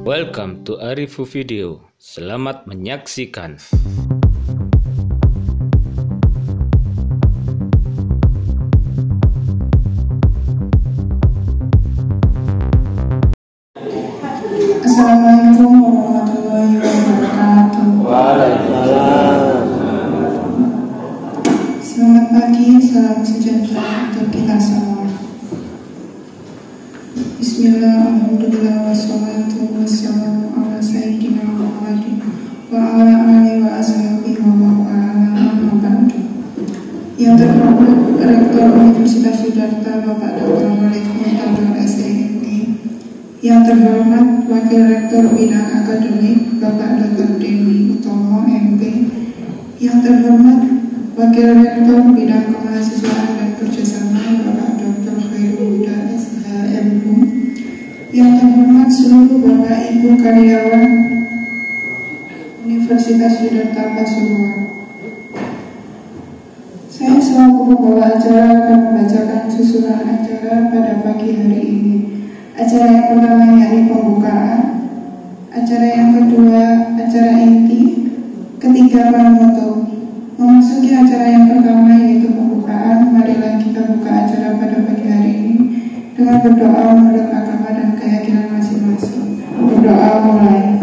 Welcome to Arifu Video. Selamat menyaksikan. Assalamualaikum warahmatullahi wabarakatuh. Waalaikumsalam. Selamat pagi, salam sejahtera untuk kita semua. Bismillah, alhamdulillah, wassalatu wassalamu ala sayyidina Muhammadin wa ala alihi wa ashabihi wa ala amma ba'du. Yang terhormat Rektor Universitas Siddhartha Bapak Dr. Malik Muntador SEMI, yang terhormat Wakil Rektor Bidang Akademik Bapak Dr. Denny Utomo MP, yang terhormat Wakil Rektor Bidang Kemahasiswaan dan Kerjasama Bapak Dr. Khairul Huda SHMU, yang terhormat seluruh Bapak Ibu karyawan Universitas Siddhartha Pasuruan. Saya selaku pembawa acara akan membacakan susunan acara pada pagi hari ini. Acara yang pertama yakni pembukaan, acara yang kedua acara inti, ketiga panuto. Memasuki acara yang pertama yaitu pembukaan, marilah kita buka acara pada pagi hari ini dengan berdoa menurut agama dan keyakinan masing-masing. Berdoa mulai.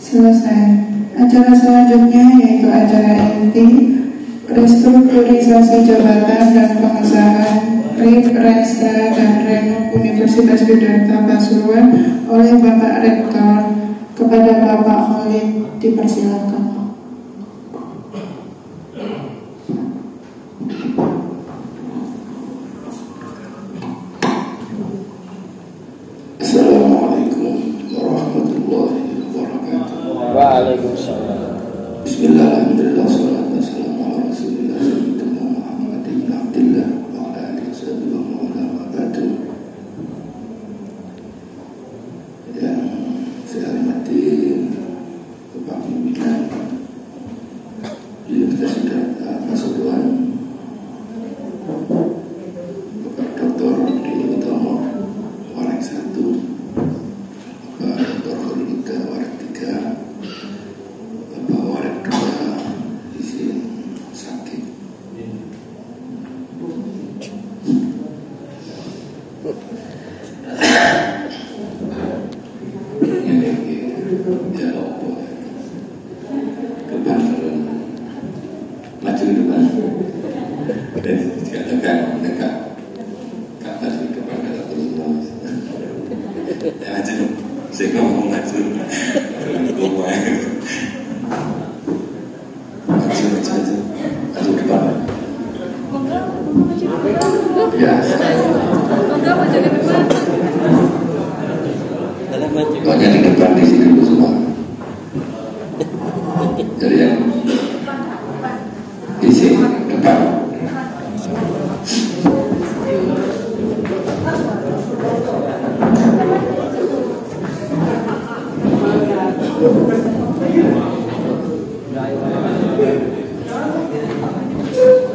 Selesai. Acara selanjutnya yaitu acara inti, restrukturisasi jabatan dan pengesahan RIP, Renstra, dan Renov Universitas Siddhartha Pasuruan oleh Bapak Rektor. Kepada Bapak Khalid dipersilakan. Assalamualaikum warahmatullahi wabarakatuh. Waalaikumsalam. Bismillahirrahmanirrahim. Wassalatu wassalamu ala Rasulillah sayyidina Muhammad ibn Abdillah wa ala alihi wa sahbihi. Yang saya hormati Bapak Pimpinan Universitas Siddhartha Pasuruan, Bapak Dr. Denny Utomo Warek 1, Bapak Dr. Khairul Huda Warek 3, Bapak Warek 2 izin sakit. Ya Allah, depan maju ke depan dan dikatakan mendekat ke atas di depan kata Rasulullah. Ya maju, saya ngomong maju, maju depan. Ya, makanya di depan di sini dulu semua. Jadi yang di sini depan.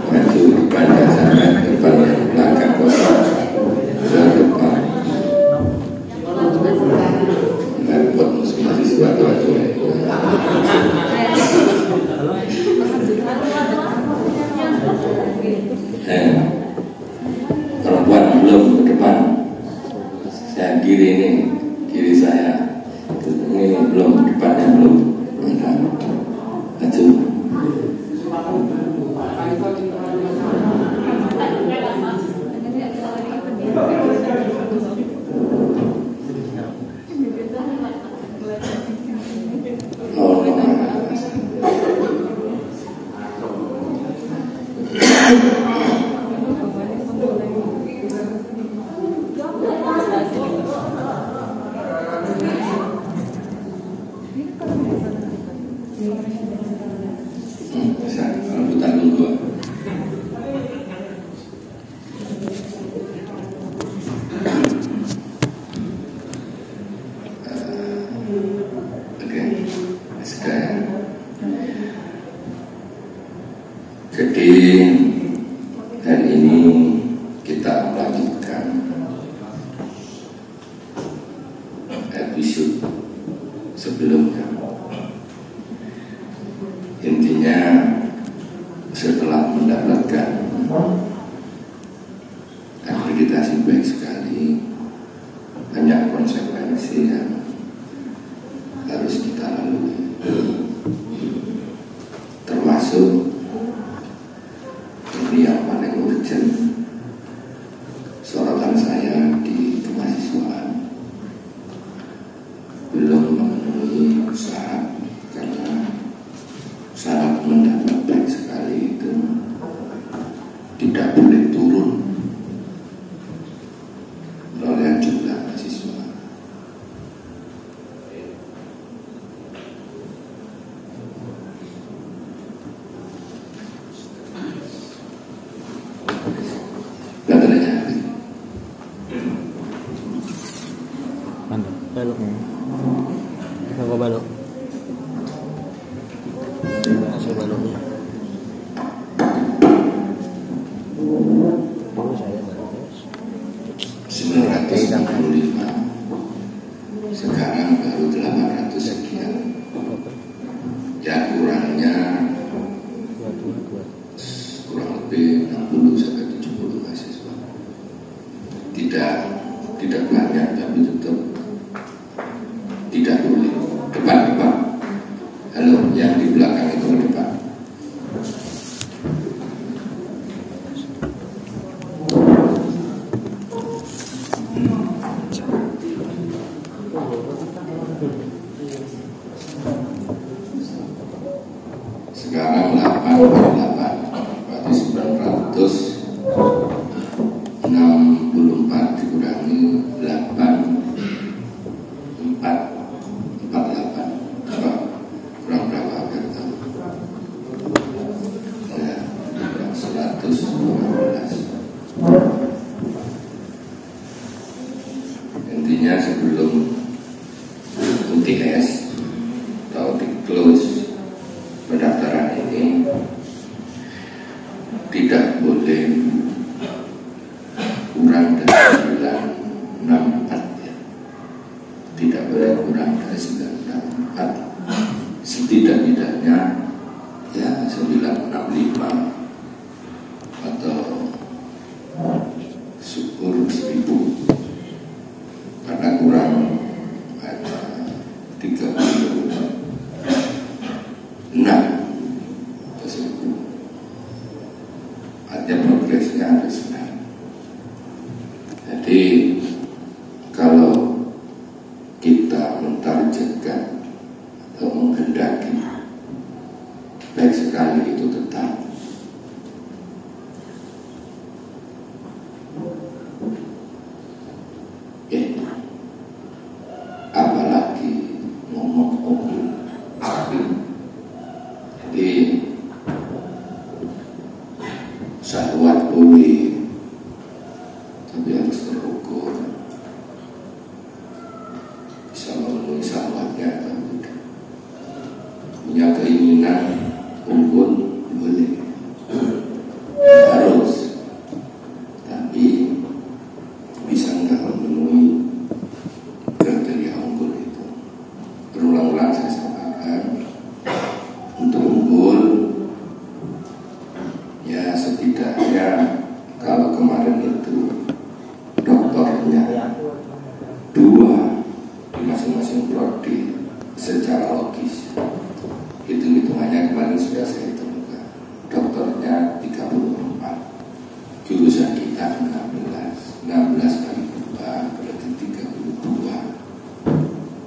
Maju depan ya, sampai depan belakang kosong. Ke depan. Buat mahasiswa itu. Perempuan belum ke depan. Saya kiri ini, kiri saya. Ini belum, depannya belum. Maju. Oh, bisa, rambutan dulu. Oke, sekarang. Jadi hari ini kita melanjutkan episode sebelumnya. Intinya setelah mendapatkan akreditasi baik sekali, banyak konsekuensi yang harus kita lalui, termasuk ini yang paling urgent, sorotan saya di kemahasiswaan belum memenuhi syarat, karena syarat mendapat baik sekali itu tidak boleh turun oleh jumlah mahasiswa. Baterainya habis. Balok. Apa balok? Masuk baloknya. Oh, saya baloknya. 965, sekarang baru 800 sekian. Ya kurangnya kurang lebih 60 sampai 70 mahasiswa. Tidak banyak, tapi tetap tidak boleh. Depan. Halo, yang di belakang itu ke depan. Sekarang 88, berarti 964 dikurangi 448. Coba kurang berapa biar tahu. Ya, 115. Intinya sebelum UTS atau di close pendaftaran ini tidak boleh kurang dari 964 ya. Tidak boleh kurang dari 964. Setidak-tidaknya ya 965 atau syukur 1000, karena kurang ada 36 tersebut. Artinya progresnya harus benar. Jadi kalau kita mentargetkan atau menghendaki baik sekali itu tetap, apalagi ngomong. Jadi syahwat boleh, tapi harus terukur. Bisa memenuhi syahwatnya atau tidak. Punya keinginan unggul boleh, harus, tapi bisa nggak memenuhi kriteria unggul itu. Berulang-ulang saya sampaikan, untuk unggul ya setidaknya kalau kemarin itu doktornya 2 di masing-masing prodi secara logis, hitung-hitungannya kemarin sudah saya temukan, doktornya 34, jurusan kita 16 kali 2 berarti 32.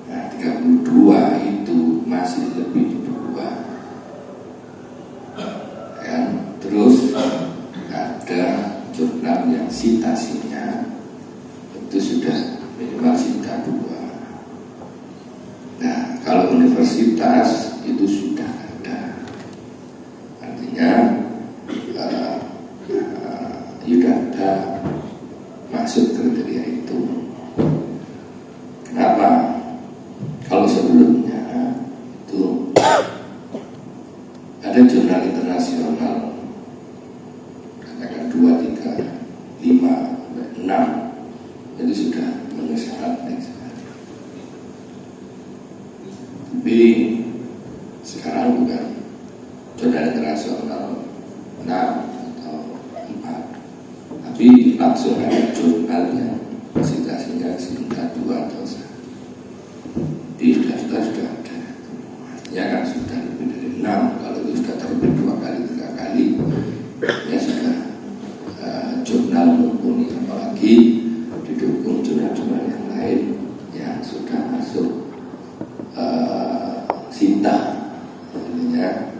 Nah 32 itu masih lebih di bawah kan. Terus ada jurnal yang citasinya itu sudah minimal cita 2. Nah kalau universitas itu sudah ada, artinya Yudhata masuk kriteria itu. Kenapa? Kalau sebelumnya itu ada jurnal internasional, katakan 2-3 Sekarang bukan jurnal internasional 6 atau 4, tapi langsung ada jurnal yang presentasinya singkat 2 atau 1. Di sudah ada, artinya kan sudah lebih dari 6. Kalau itu sudah terbit 2 kali 3 kali, ya sudah jurnal mumpuni, apalagi didukung jurnal-jurnal yang lain yang sudah masuk SINTA. Artinya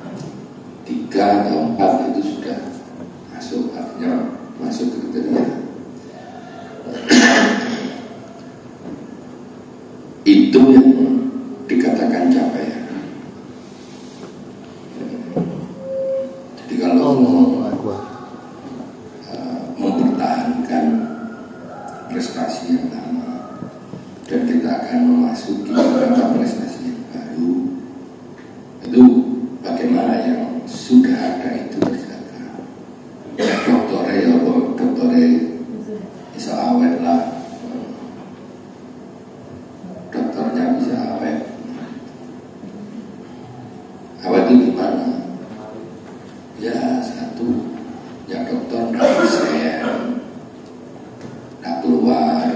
3 atau 4 itu sudah masuk, artinya masuk kriteria. Itu yang dikatakan capaian. Jadi kalau mempertahankan prestasi yang lama dan kita akan memasuki beberapa prestasi yang baru, itu bagaimana yang sudah ada itu terjaga. Doktornya bisa awet lah, dokternya bisa awet. Awet itu gimana? Ya satu, ya dokter nggak bisa, nggak keluar.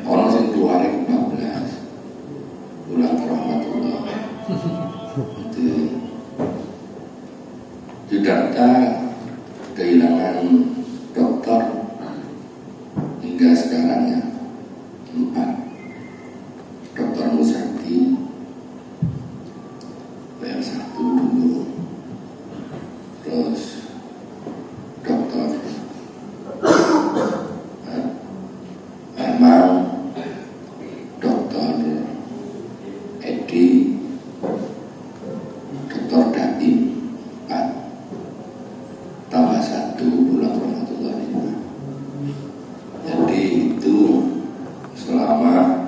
Orang yang keluar 14 pulang ke rahmatullah. Itu Jakarta kehilangan dokter hingga sekarang ya 4. Dokter Musaki yang 1 dulu, terus dokter Arman, dokter Edi, dokter Daim 4, tambah 1 bulan Ramadan 5. Jadi itu selama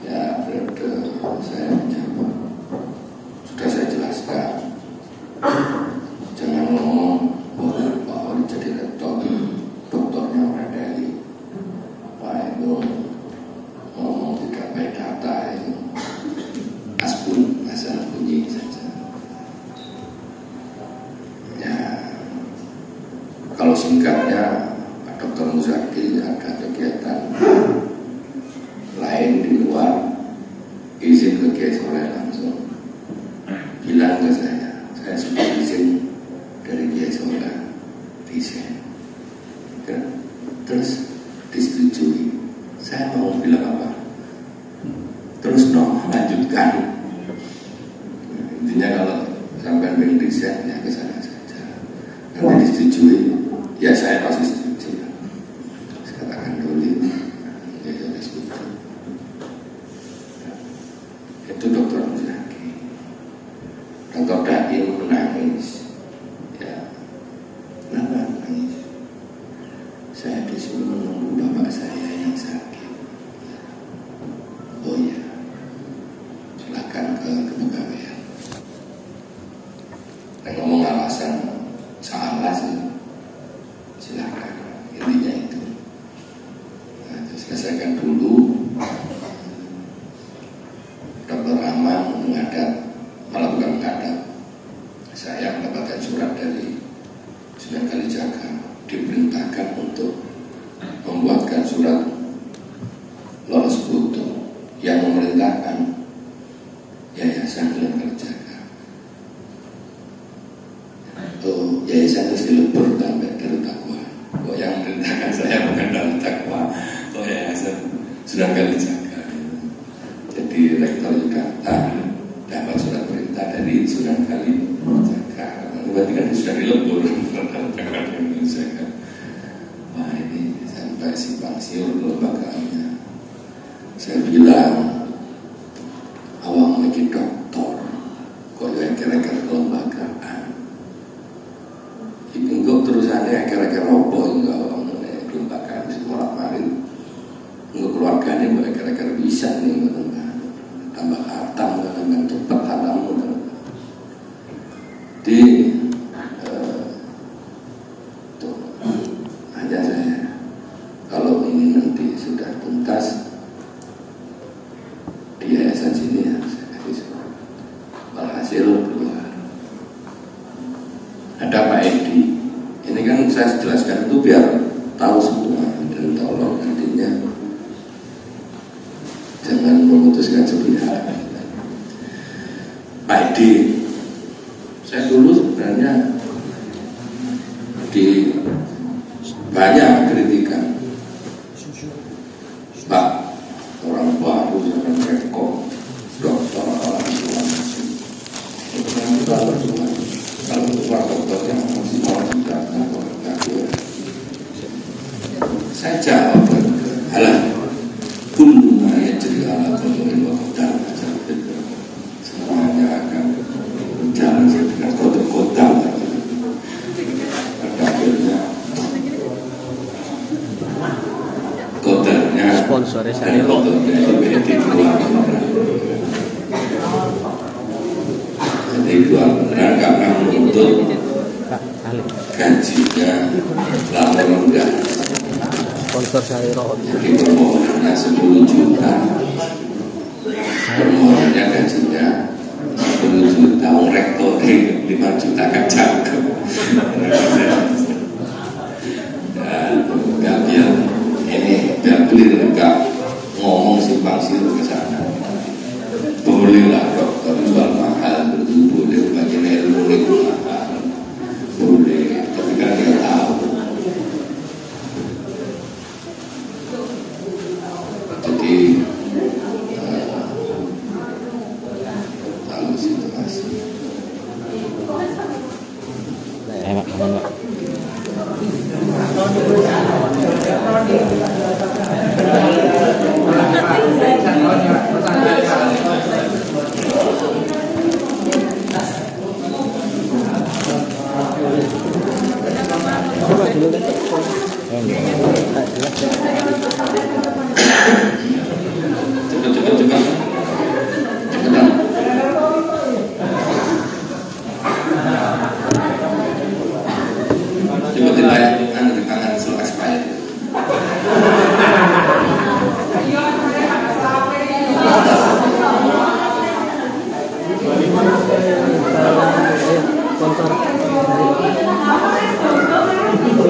ya periode saya menjabat sudah saya jelaskan. Jangan ngomong bahwa jadi rektor dokternya orang dari, wah itu ngomong tidak baik data, itu asbun asal bunyi saja. Ya kalau singkatnya, Pak Dr. Musaki ada kegiatan lain di luar, izin ke Kiai Soleh langsung bilang ke saya sudah izin dari Kiai Soleh, izin. Terus disetujui. Saya mau bilang apa? Terus lanjutkan. Intinya kalau sampai ingin riset ya ke sana saja. Nanti disetujui, ya saya pasti setuju. Saya katakan dulu, ya saya setuju. Itu dokter Musaki. Dokter Daim menangis. Ya, kenapa menangis? Saya disuruh menunggu bapak saya yang sakit. Oh ya, silakan ke kepegawaian. Ngomong alasan salah sih, silakan. Intinya itu. Nah, selesaikan dulu. Dokter Rahman menghadap, malah bukan menghadap. Saya mendapatkan surat dari Sunan Kalijaga, diperintahkan untuk membuatkan surat lolos butuh yang memerintahkan Yayasan Sunan Kalijaga. Oh, yayasan itu dilebur sampai Darut Taqwa. Oh, yang memerintahkan saya bukan Darut Taqwa, oh Yayasan Sunan Kalijaga. Jadi rektor Jakarta dapat surat perintah dari Sunan Kalijaga. Berarti kan sudah dilebur Jakarta Indonesia kan. Wah ini sampai simpang siur lembagaannya. Saya bilang, awang lagi dokter, kok yang kira-kira kelembagaan. Ini kok terusannya kira-kira roboh enggak kelembagaan sekolah kemarin. Enggak keluarganya enggak kira-kira bisa nih tambah hatam dengan cepat hatammu. Di hanya saya kalau ini nanti sudah tuntas Pak Edi, saya dulu sebenarnya di banyak kritikan, Pak, orang baru jangan rekor, dokter orang tua masih, itu kan kalau tua dokternya masih mau dikatakan orang kafir. Saya jawab, alah, kullu ma yajri ala qadarin wa qadar. Semuanya akan berjalan dengan kodam-kodam. Pada akhirnya kodarnya Sponsornya dan saya kodarnya itu dua beneran. Jadi dua beneran karena menuntut gajinya lama rendah. sponsor saya Jadi permohonannya 10 juta, permohonannya gajinya 10 juta, rektor 5 juta kan cakep. Dan nggak biar ini biar clear, nggak ngomong simpang siur ke sana. Bolehlah dokter jual mahal, boleh bagi ilmu itu mahal, boleh, tapi kan dia tahu. Jadi tahu situasi. Pak, mohon Pak. coba dulu kan. Cepat. Cepetan. Coba dibayar, di tangan surat expired. Sponsor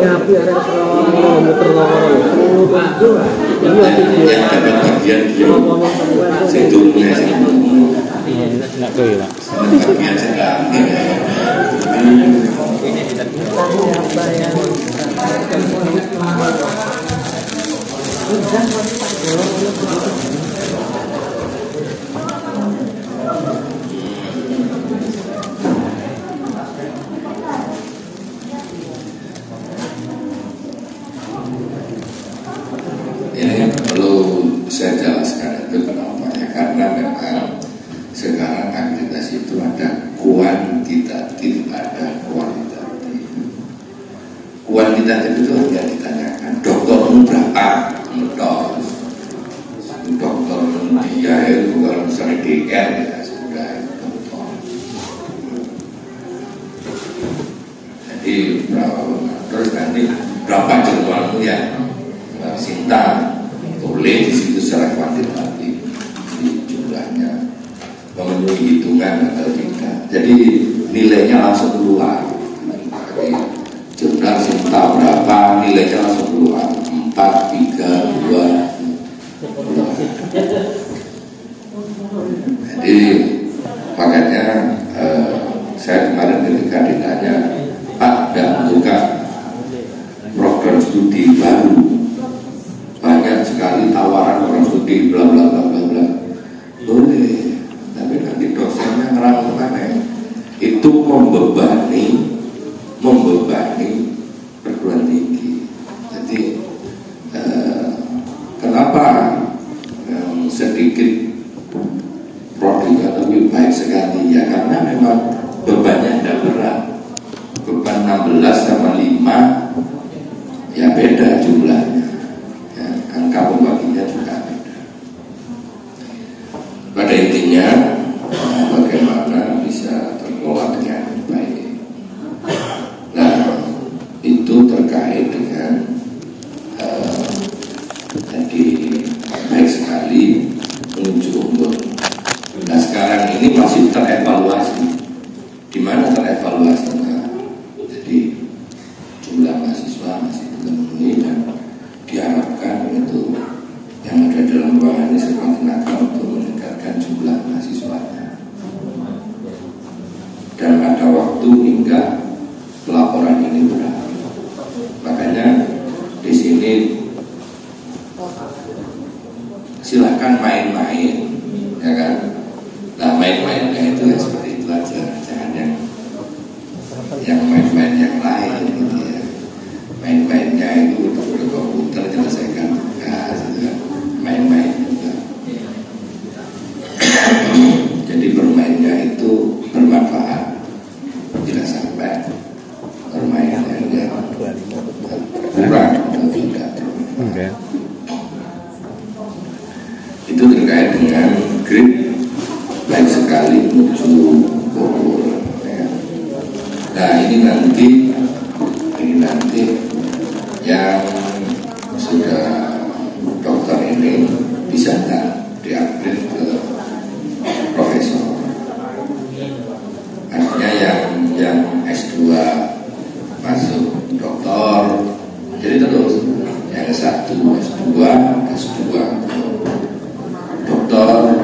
api ada seorang muter orang Yang dapat bagian dia situngnya Nak ke ya, Pak. bagian sedang. siapa yang Ini perlu saya jelaskan itu kenapa ya, karena memang sekarang aktivitas itu ada kuantitatif, ada kualitatif. Kuantitatif itu hanya ditanyakan doktermu berapa, dokter dia itu kalau misalnya DR ya sudah dokter. Jadi berapa, terus nanti berapa jadwalmu ya Sinta, boleh di situ secara kuantitatif di jumlahnya memenuhi hitungan atau tidak. Jadi nilainya langsung keluar. Jadi jumlah Sinta berapa, nilainya langsung keluar 4, 3, 2. Jadi makanya saya kemarin ketika ditanya, Pak, dan buka program studi baru, banyak sekali tawaran orang studi bla bla bla bla bla. Boleh, tapi nanti dosennya ngerangkul aneh. Itu membebani perguruan tinggi. Jadi kenapa yang sedikit prodi atau lebih baik sekali ya, karena memang bebannya tidak berat. Beban 16 sama 5 ya beda jumlahnya. Angka pembaginya juga beda. Pada intinya bagaimana bisa terkelola dengan baik. Nah, itu terkait dengan jadi baik sekali menuju umur. Nah, sekarang ini masih terevaluasi. Di mana terevaluasinya? Jadi jumlah mahasiswa masih belum memenuhi dan diharapkan itu yang ada dalam ruangan ini semakin akan untuk meningkatkan jumlah mahasiswanya. dan ada waktu hingga pelaporan ini berakhir. Makanya di sini silakan main-main, ya kan? Nah, main-mainnya itu ya seperti itu aja, jangan yang main-main yang lain gitu ya. Main-mainnya itu untuk komputer menyelesaikan tugas, gitu kan? Main-main juga. Jadi bermainnya itu bermanfaat, tidak sampai bermainnya yang kurang atau tidak. Itu terkait dengan grip baik sekali menuju Bogor. Ya. Nah ini nanti yang sudah dokter ini bisa nggak di-upgrade ke profesor. Artinya yang S2 masuk doktor, jadi terus yang S1, S2, S2 doktor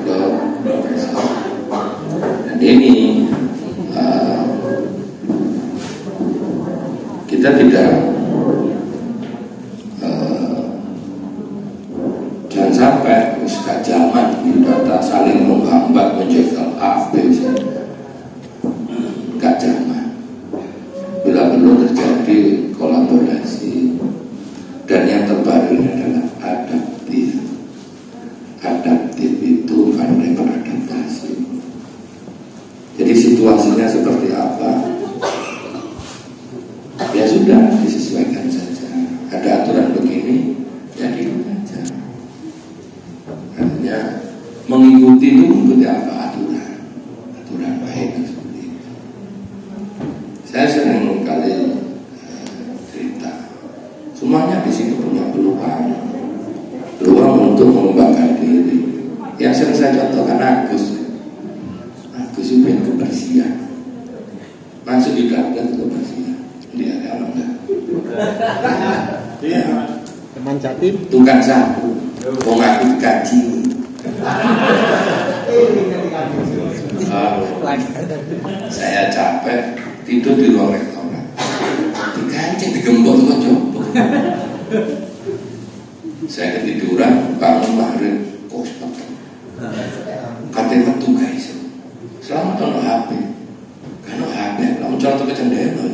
ke profesor. Dan ini kita tidak jangan sampai gak zaman data saling menghambat menjegal A, B, C. Gak zaman. Bila perlu terjadi kolaborasi. Dan yang terbaru ini adalah adaptif. Adaptif itu pandai beradaptasi. Jadi situasinya seperti apa, ya sudah disesuaikan saja. Ada aturan begini, jadi aja. Artinya mengikuti itu mengikuti apa aturan baik seperti itu. Saya sering kali cerita, semuanya di sini punya peluang untuk mengembangkan diri. Yang sering saya contohkan Agus itu yang kebersihan, masuk di dalam kebersihan. Lihat kalau enggak, ya, teman Jatim, tukang sapu, mau ngaku dikaji. Saya capek tidur di ruang restoran, dikancing digembok tuh coba. Saya ketiduran, bangun maghrib, kosong. Katanya metu guys, selamat ono HP, karena HP, kamu contoh ke cendela.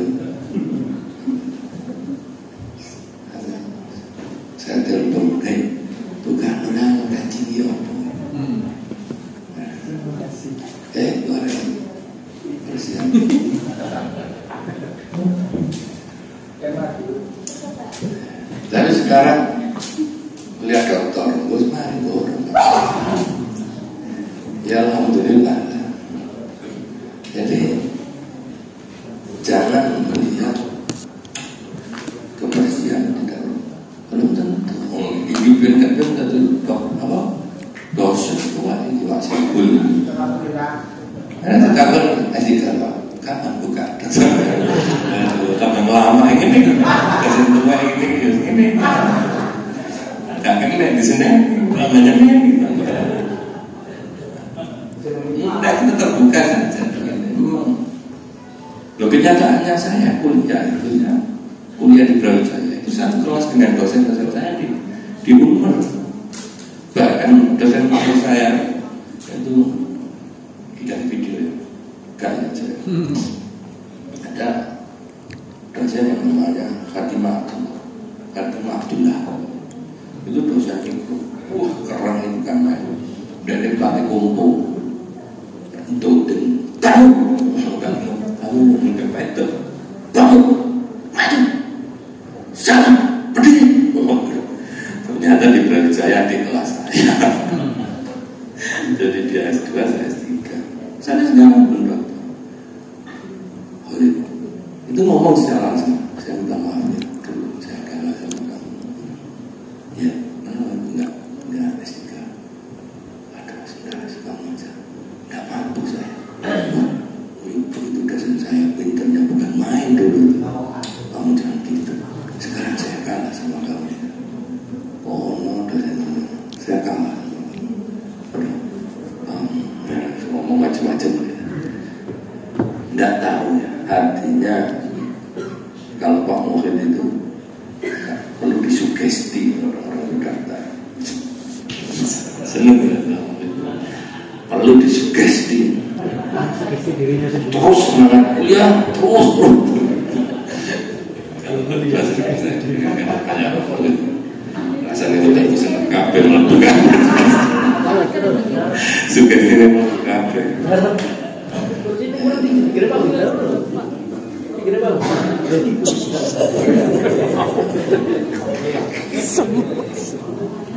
Saya telepon, bukan orang gaji dia apa? Goreng, bersiap. Tapi sekarang lihat dokter, bos mari orang. Ya alhamdulillah. Jadi jangan melihat kebersihan tidak belum tentu. Ini kan tentu apa? Dosen tua ini masih belum. Karena kapan kapan buka? Kapan lama ini? Dosen tua ini. Kakak ini di sini namanya ini. Nah itu terbuka saja. Loh kenyataannya saya kuliah itu ya, kuliah di Brawijaya itu satu kelas dengan dosen-dosen saya di Unmer. Bahkan dosen saya itu tidak video ya, kan aja. Ada dosen yang namanya Khatimah Abdullah. Itu dosen itu, wah keren itu kan main. Dan dia pakai kumpul untuk kamu mungkin itu kamu maju salam berdiri. Ternyata di Brawijaya di kelas saya. Jadi dia S2 saya S3. Saya sekarang belum dokter. Itu ngomong secara langsung. Saya minta maaf ya, dulu saya kalah sama kamu. Ya, enggak S3. Ada sudah kamu aja. Enggak mampu saya. Itu dosen saya pinternya bukan main dulu. Kamu jangan gitu. Sekarang saya kalah sama kamu. Oh no, dosen saya kalah. Ngomong macam-macam. Nggak tahu ya, artinya kalau Pak Muhid itu perlu disugesti orang-orang Jakarta. Senang ya, perlu disugesti. Terus semangat kuliah, terus. Rasanya udah bisa kabel bukan? Sugesti mau kabel.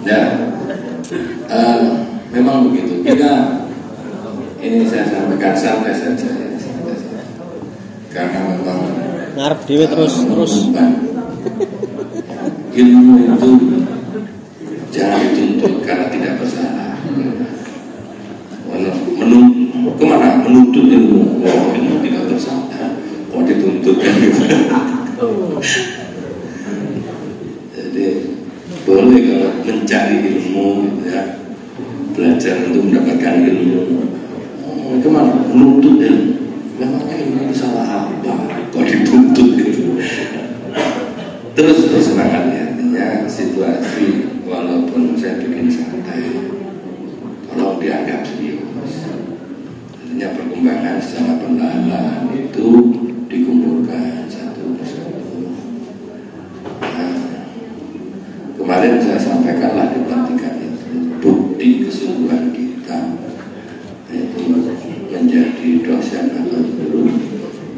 Ya, memang begitu. Kita ini saya sampaikan santai saja ya, karena memang ngarep dewe terus. Ilmu itu jangan dituntut karena tidak bersalah. Kemana menuntut ilmu? Ilmu tidak bersalah. Dituntut kan gitu. Jadi boleh kalau mencari ilmu ya, belajar untuk mendapatkan ilmu. Kemana menuntut ilmu? Memangnya ilmu itu salah apa? Kok dituntut gitu? Terus semangat ya, artinya situasi walaupun saya bikin santai, tolong dianggap serius. Artinya perkembangan secara pendalam itu dikumpulkan satu persatu. Nah, kemarin saya sampaikanlah di pelatihan itu bukti keseluruhan kita itu menjadi dosen atau guru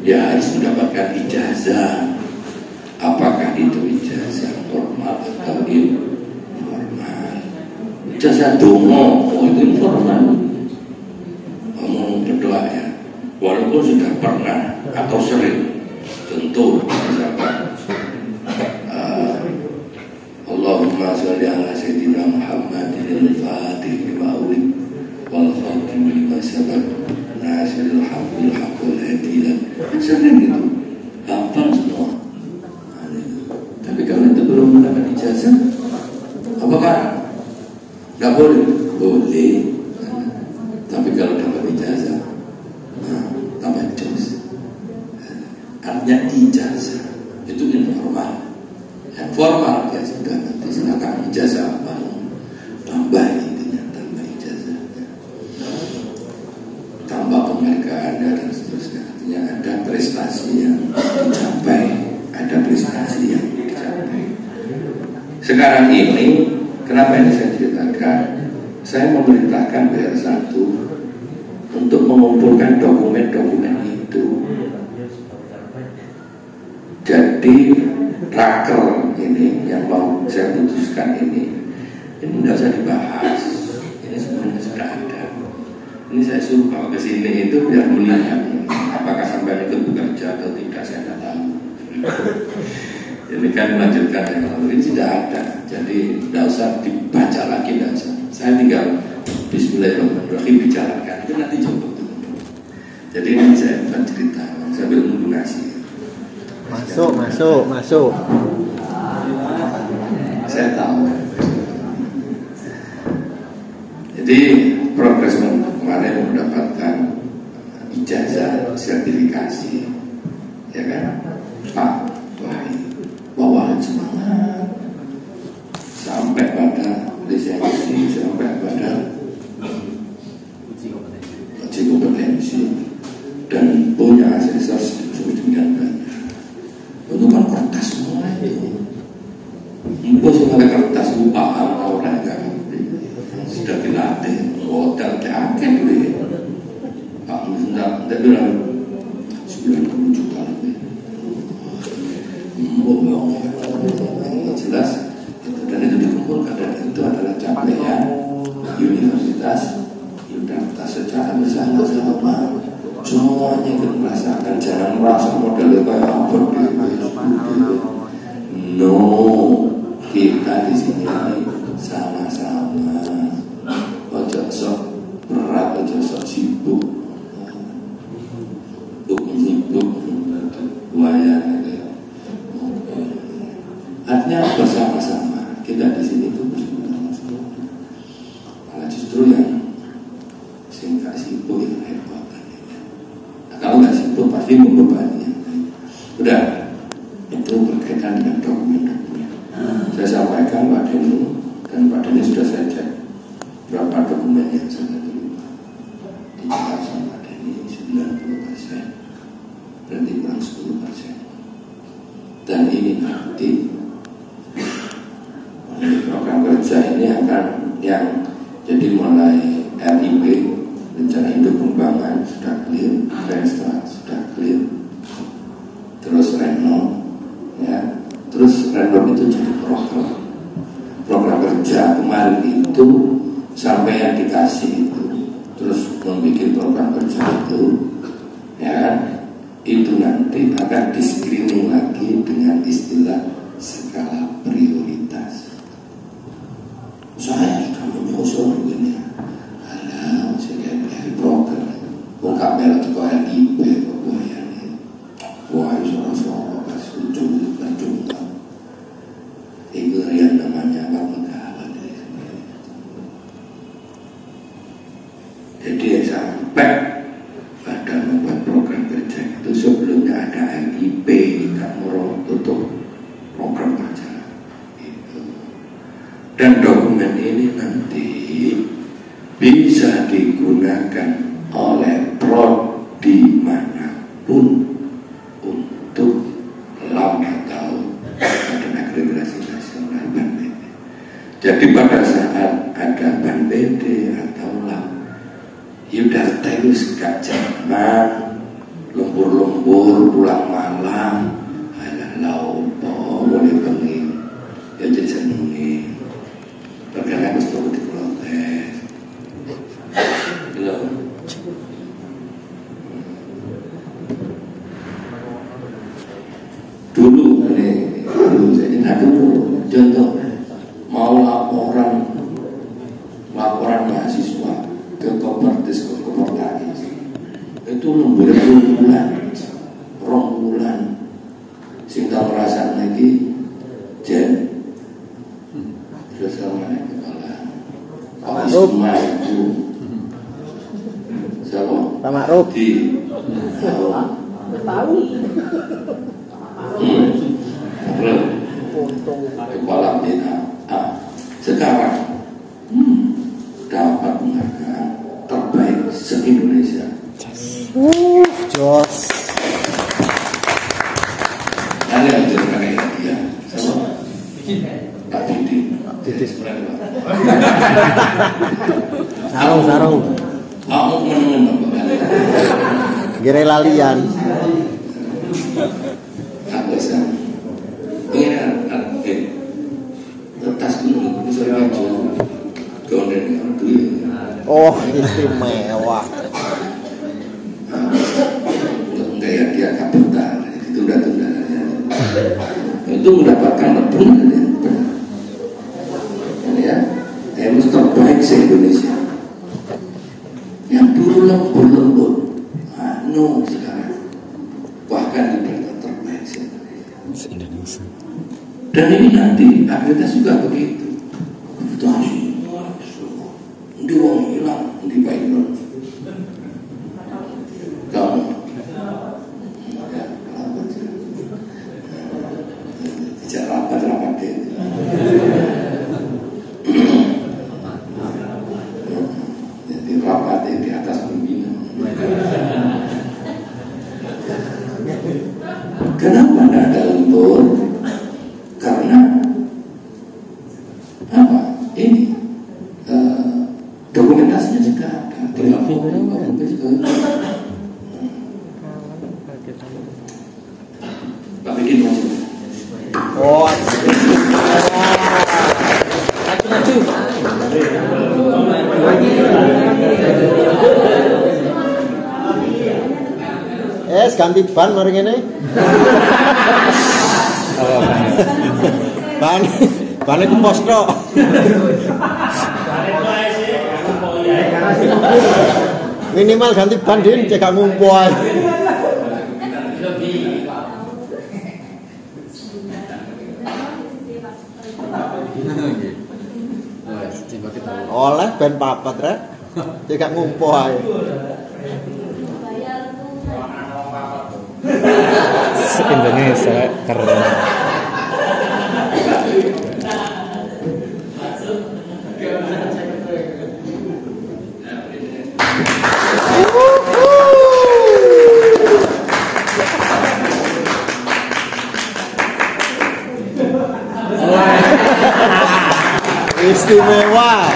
ya harus mendapatkan ijazah. Apakah itu ijazah formal atau informal? Ijazah dongo, itu informal. Ngomong berdoa ya, walaupun sudah pernah atau sering, tentu misalkan Allahumma sholli ala sayyidina Muhammadin al-Fatih lima ulik wal khatim lima sabab nasiril haqqil haqqul hadilan. Sering itu, gampang semua. Tapi kalau itu belum mendapat ijazah, apakah nggak boleh? Boleh. Tapi kalau dapat ijazah, tambah jos. Artinya ijazah itu informal. Yang formal ya sudah nanti silakan ijazah apa tambah, intinya tambah ijazah, tambah penghargaan dan seterusnya. Artinya ada prestasi yang dicapai, ada prestasi yang dicapai. Sekarang ini kenapa ini saya ceritakan? Saya memerintahkan PR1 untuk mengumpulkan dokumen-dokumen itu. Jadi raker ini yang mau saya putuskan ini tidak usah dibahas. Ini sebenarnya sudah ada. Ini saya suruh bawa ke sini itu biar melihat apakah sampai itu bekerja atau tidak, saya tidak tahu. Ini kan melanjutkan yang lalu, ini tidak ada. Jadi tidak usah dibaca lagi, tidak usah. Saya tinggal Bismillahirrahmanirrahim bicarakan. Itu nanti cukup. Jadi ini saya bukan cerita, saya belum ngasih. Masuk. Saya tahu. Jadi progres kemarin mendapatkan ijazah sertifikasi, ya kan? Pak, bawa semangat sampai pada lisensi, sampai pada uji kompetensi dan punya asesor sedemikian banyak. Itu kan kertas semua itu. Itu semua kertas paham orang kan sudah dilatih hotel keaken deh. Pak Musnah dia bilang 90 juta lebih. Jelas itu, dan itu dikumpulkan dan itu adalah capaian Universitas Yogyakarta secara bersama-sama. Semuanya ikut merasakan, jangan merasa modelnya kayak apa no, kita di sini sama-sama. Ojo sok berat, ojo sok sibuk, sibuk lumayan. Artinya bersama-sama. Kita di sini itu bersama-sama. Malah justru yang singkat sibuk yang hebat. Nah, kalau nggak sibuk pasti membebani yang lain. Udah, itu berkaitan dengan dokumen-dokumen. Saya sampaikan Pak Denu, dan Pak Denu sudah saya cek berapa dokumen yang saya terima. Dicatat sama Pak Denu 90%, berarti kurang 10%. Dan ini nanti program kerja ini akan yang jadi mulai RIP, rencana induk pengembangan sudah clear, Renstra sudah clear, terus Renov, ya, terus Renov itu jadi program kerja kemarin itu sampai yang dikasih itu, terus membuat program kerja itu, ya, itu nanti akan di screening lagi dengan istilah skala prioritas. Saya sudah menyusun begini, alah, saya dari program, bukan merah itu kau RIP, kau yang ini, wah suara-suara pas ujung berjumlah, itu yang namanya apa pegawai. Jadi sampai pada membuat program kerja itu sebelumnya ada RIP, tidak mau tutup program kerja. Dan dokumen ini nanti bisa digunakan oleh prodi manapun untuk LAM atau Badan Akreditasi Nasional BAN-BD. Jadi pada saat ada BAN-BD atau LAM, yaudah terus gak zaman lembur-lembur pulang malam, alah laupo mulai bengi, ya jadi senengi. Bagaimana harus perlu diprotes, belum. Dulu jadi aku contoh mau laporan mahasiswa ke Kopertis ke Kopertais itu lembur bulan, sing tak merasa lagi jen. Terus kemana kepala Pak Isma itu siapa? Pak Ma'ruf di kepala BNA. Sekarang dapat penghargaan terbaik se-Indonesia. Jos. Ada yang terima kayak dia, sama Pak Didi. Sarung. Aku menunggu Gere lalian. aku sama. Ini tas dulu, bisa baju. Kemudian dulu. Oh, istimewa. Enggak ya dia kapital, itu udah tunda. Itu mendapatkan lebih ya, harus terbaik se-Indonesia. Yang dulu lembur, sekarang bahkan diberikan terbaik se-Indonesia. Dan ini nanti aktivitas juga begitu. Itu harus di uang hilang, di baiklah. Kamu tidak rapat deh. Jadi rapat di atas pimpinan. Kenapa tidak ada lembur? Karena apa? Ini dokumentasinya juga ada. Tinggal Pak bikin masuk. Oh. Ganti ban mari ngene. Ban itu pos tok. Minimal ganti ban din cek gak ngumpo ae. Oleh ben papat rek. Cek gak ngumpo ae. Indonesia keren. Istimewa.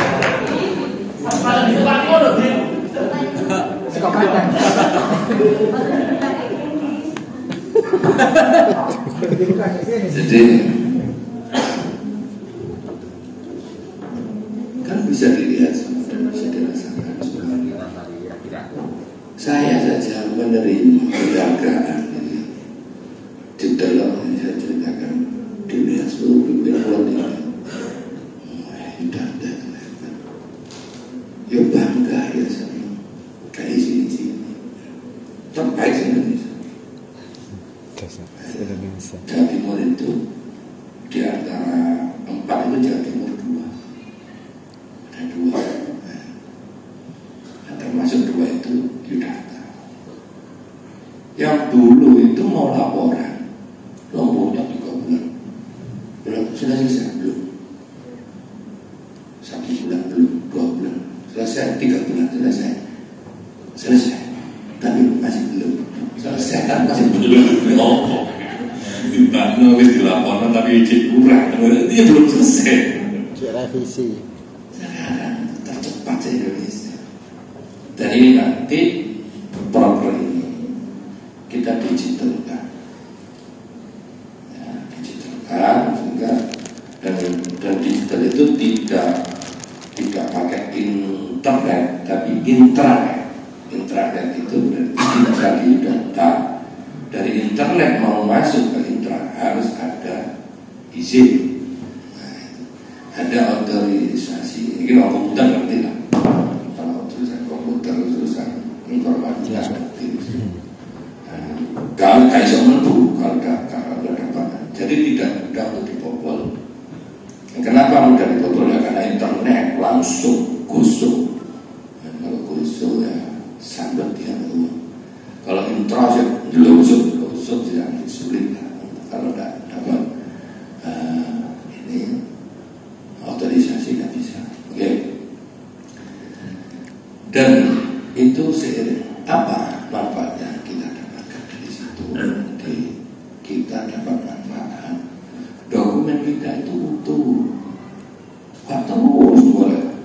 Jadi kan bisa dilihat dan bisa dirasakan. Saya saja menerima penghargaan ini di dalam saya ceritakan dunia seluruh pimpinan ini. Ya bangga ya saya kayak sini terbaik Indonesia. Jawa Timur itu di antara 4 itu Jawa Timur 2 ada 2 nah, termasuk 2 itu Yudhata yang dulu itu mau laporan lomboknya 3 bulan belum sudah selesai belum 1 bulan belum 2 bulan selesai 3 bulan selesai tapi masih belum selesai kan masih belum lombok Bintangnya wis dilaporkan tapi izin kurang, ini belum selesai. Revisi. Sekarang tercepat di Indonesia. Dan ini nanti program ini kita digitalkan, ya, digitalkan sehingga dan digital itu tidak pakai internet tapi intranet. Intranet itu berarti di data. Dari internet mau masuk ke intranet harus ada izin, ada otorisasi. Ini kalau komputer ngerti lah. Kalau tulisan komputer, tulisan informatika ngerti. Kalau kayak sementu, kalau dapat. Jadi tidak mudah untuk dibobol. Kenapa mudah dibobol? Ya karena internet langsung gusuk. Kalau gusuk ya sambat dia. Kalau intro dilusuk tidak sulit. Kalau tidak dapat ini otorisasi tidak bisa. Oke. Dan itu apa manfaatnya kita dapatkan dari situ? Jadi kita dapat manfaat. Dokumen kita itu utuh. Terus boleh.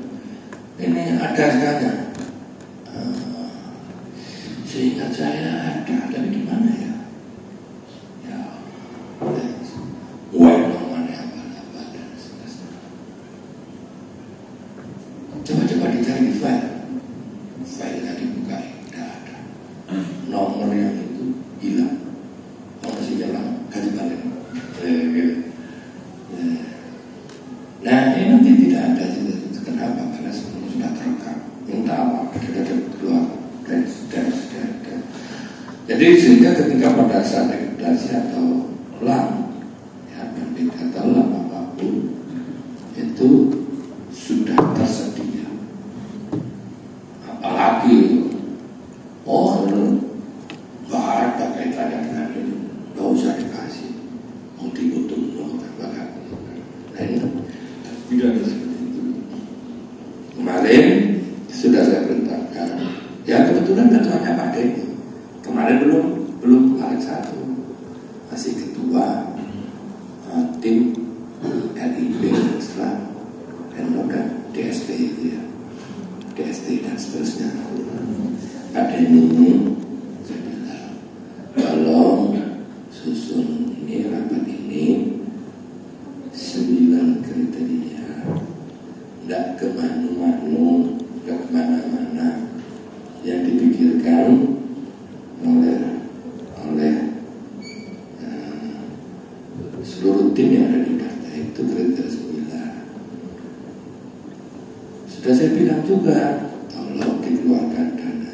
Ini ada sekali. Sehingga saya ada, tapi di mana ya? Ya, web namanya apa dan seterusnya. Coba dicari di file dibuka, tidak ada. Nomor yang itu hilang, masih jalan ganti balik. Nah ini nanti tidak ada. Kenapa? Karena semuanya sudah terekam. Minta apa? Ada keluar. Jadi sehingga ketika pada saat rekomendasi atau lam ya, atau lam apapun itu sudah tersedia. Apalagi nggak ada kaitannya dengan ini, nggak usah dikasih, mau dibutuh bahkan. Nah ini tidak ada seperti itu. Kemarin sudah saya perintahkan, ya kebetulan ketuanya Pak Denny. Kemarin belum hari 1 masih ketua tim RIB setelah dan DST itu ya, DST dan seterusnya. Ada ini saya bilang tolong susun ini rapat ini 9 kriteria, tidak kemana-mana, tidak kemana-mana yang dipikirkan oleh seluruh tim yang ada di data itu kriteria 9. Sudah saya bilang juga tolong dikeluarkan dana.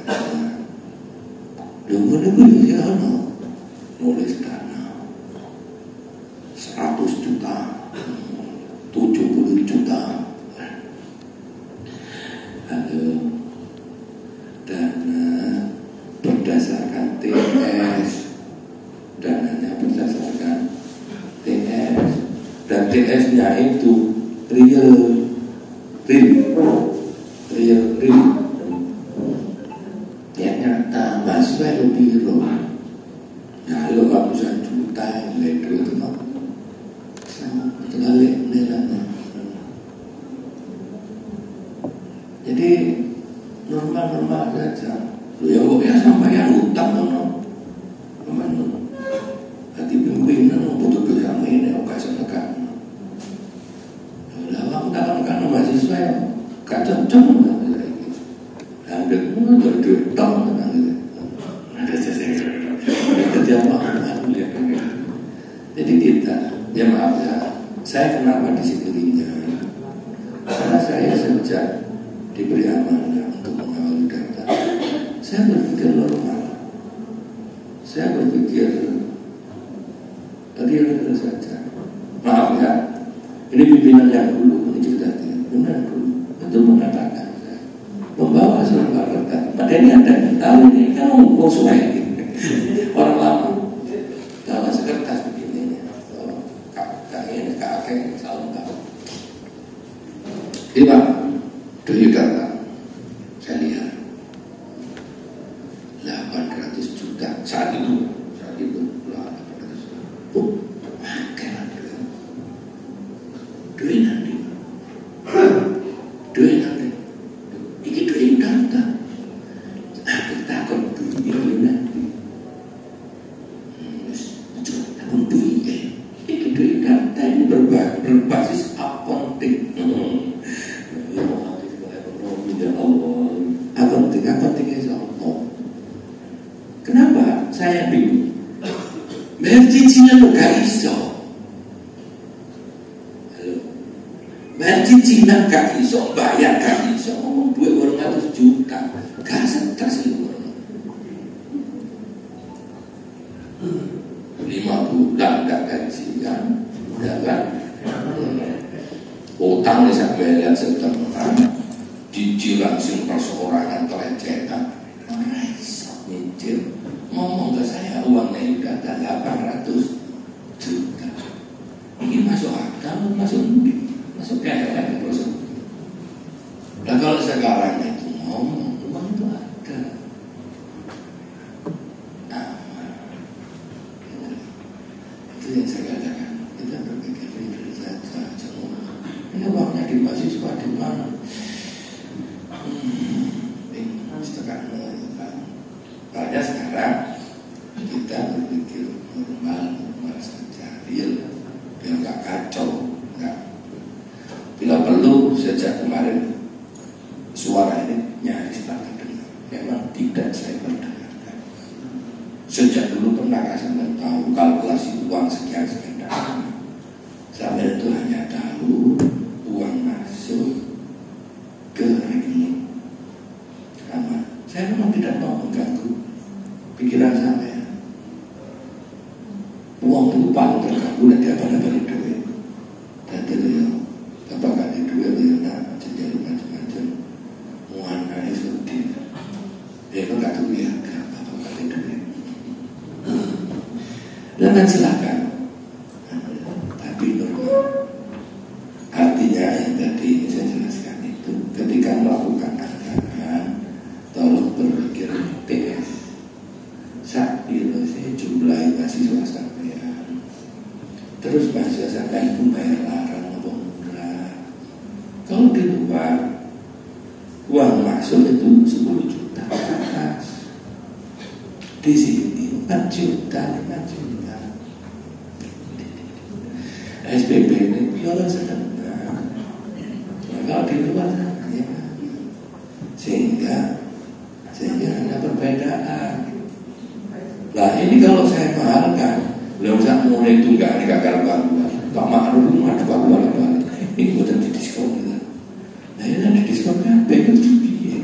Menunggu ya nulis dana 100 juta 70 juta lalu dana berdasarkan TS dananya BTS-nya itu real. Ya nyata, mahasiswa lebih loh. Nah, lo ratusan juta yang ledo itu mau sekali nilainya. Jadi normal-normal saja. Lo ya kok biasa bayar utang no. Hati pimpinan butuh bersama ini oke senekan. Lalu kan mahasiswa yang gak cocok nggak lagi. Ambil duit tong kan gitu. Ada sesuatu. Jadi apa lihat. Jadi kita, ya maaf ya, saya kenapa disiplinnya? Karena saya sejak diberi amanah untuk mengawal data, saya berpikir normal. Saya berpikir real saja. Maaf ya, ini pimpinan yang dulu menceritakan, benar dulu itu mengatakan membawa surat data. Padahal ini ada tahu ini kan konsumen orang lama. Kalau sekertas begini, kak ini kakek selalu tahu. Ini Pak, dulu data saya lihat 800 juta saat itu 800 juta. Duit nanti. Iki duit data. Aku takut duit nanti. Takut duit. Iki duit data ini berbasis accounting. Accounting itu apa? Kenapa saya bingung? Bayar cicilan lo gak iso. Bayar cicilan gak iso, bayar gak iso. Ngomong duit 200 juta. Gak stres lu. 5 bulan gak gajian. Ya kan? Utang nih sampai lihat setengah. Cicilan sing perseorangan telecehan. Ora iso nyicil. Ngomong ke saya uangnya udah ada 800 juta. Ini masuk akal, masuk kayak terus. Dan kalau sekarang itu ngomong uang itu ada. Itu yang saya katakan. Kita berpikir diri saja. Ini uangnya di mahasiswa di mana? Makanya sekarang kita berpikir normal saja, real, biar nggak kacau, nggak. Bila perlu sejak kemarin suara ini nyaris tak terdengar, memang tidak saya perdengarkan. Sejak dulu pernah saya tahu kalkulasi uang sekian. Saya itu hanya tahu uang masuk ke rekening. Karena saya memang tidak mau mengganggu pikiran saya. Uang itu paling terganggu nanti apa-apa di duit. Dan itu ya, apakah di duit itu ya, jadi macam-macam. Muana itu tidak. Dia kan gak tahu ya, apa-apa di duit. Jangan silakan. Tapi normal. Artinya yang tadi saya jelaskan itu, ketika melakukan anggaran, tolong berpikir PS. Saat itu saya jumlahi mahasiswa sampean. Terus mahasiswa sampean itu bayar larang atau murah. Kalau di luar uang masuk itu 10 juta ke atas. Di sini 4 juta, 5 juta. SPP ini viola sedang. Kalau di luar ya. Sehingga ada perbedaan. Nah ini kalau saya mahalkan, belum saya mulai tunggal ini gagal banget. Pak Makhluk rumah ada balik. Ini buatan di diskon gitu. Nah ini ada diskon kan? Baik itu ya.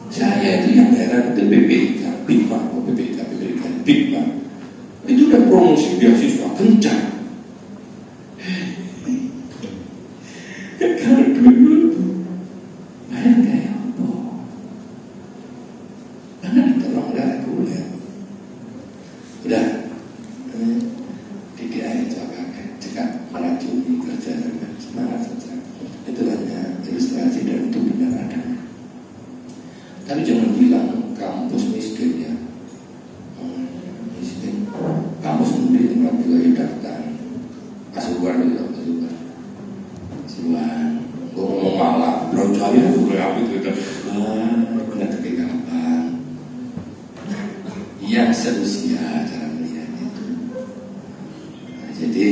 Saya itu yang heran itu BPK, BPK. Itu udah promosi beasiswa kencang. Kalau dulu bayar kayak apa? Karena ditolong oleh reguler. Udah, DDA itu agak cekak yang seusia cara melihatnya itu. Nah, jadi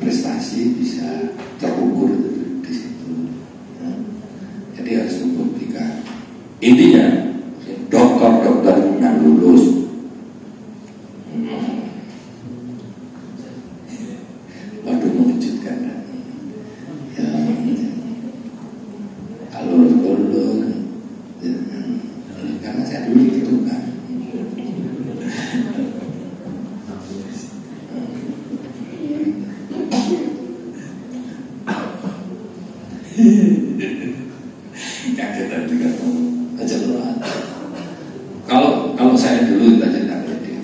prestasi bisa terukur di situ. Nah, jadi harus membuktikan. Intinya dokter-dokter yang lulus waduh mengejutkan ya, kalau lulus ya, karena saya dulu gitu kan. Kagetan juga aja loh. Kalau saya dulu kita cerita dia,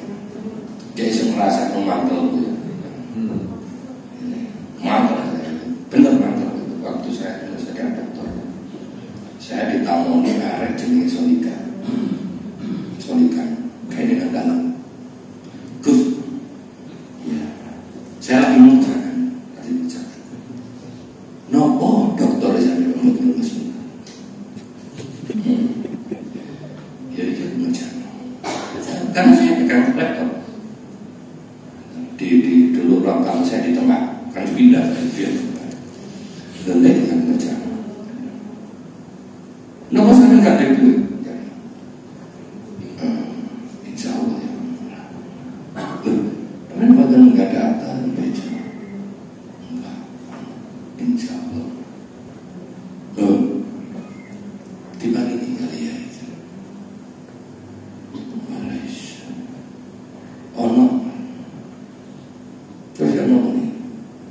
dia bisa merasa memantel, mantel, bener mantel. Waktu saya dulu saya dokter, saya ditamoni arek jenis Solika, kayak dengan dalam. Gus, ya, saya lagi mengucapkan, nopo dokter yang lulus. Ya itu macam. Karena saya pegang laptop di dulu ruang tamu saya di tengah, kan pindah dia leleh dengan macam. Nopo sampai nggak ada duit. Insya Allah ya. Tapi padahal nggak ada apa beca. Enggak. Insya Allah. Dibanding kali ya. Terus yang ngomong ini,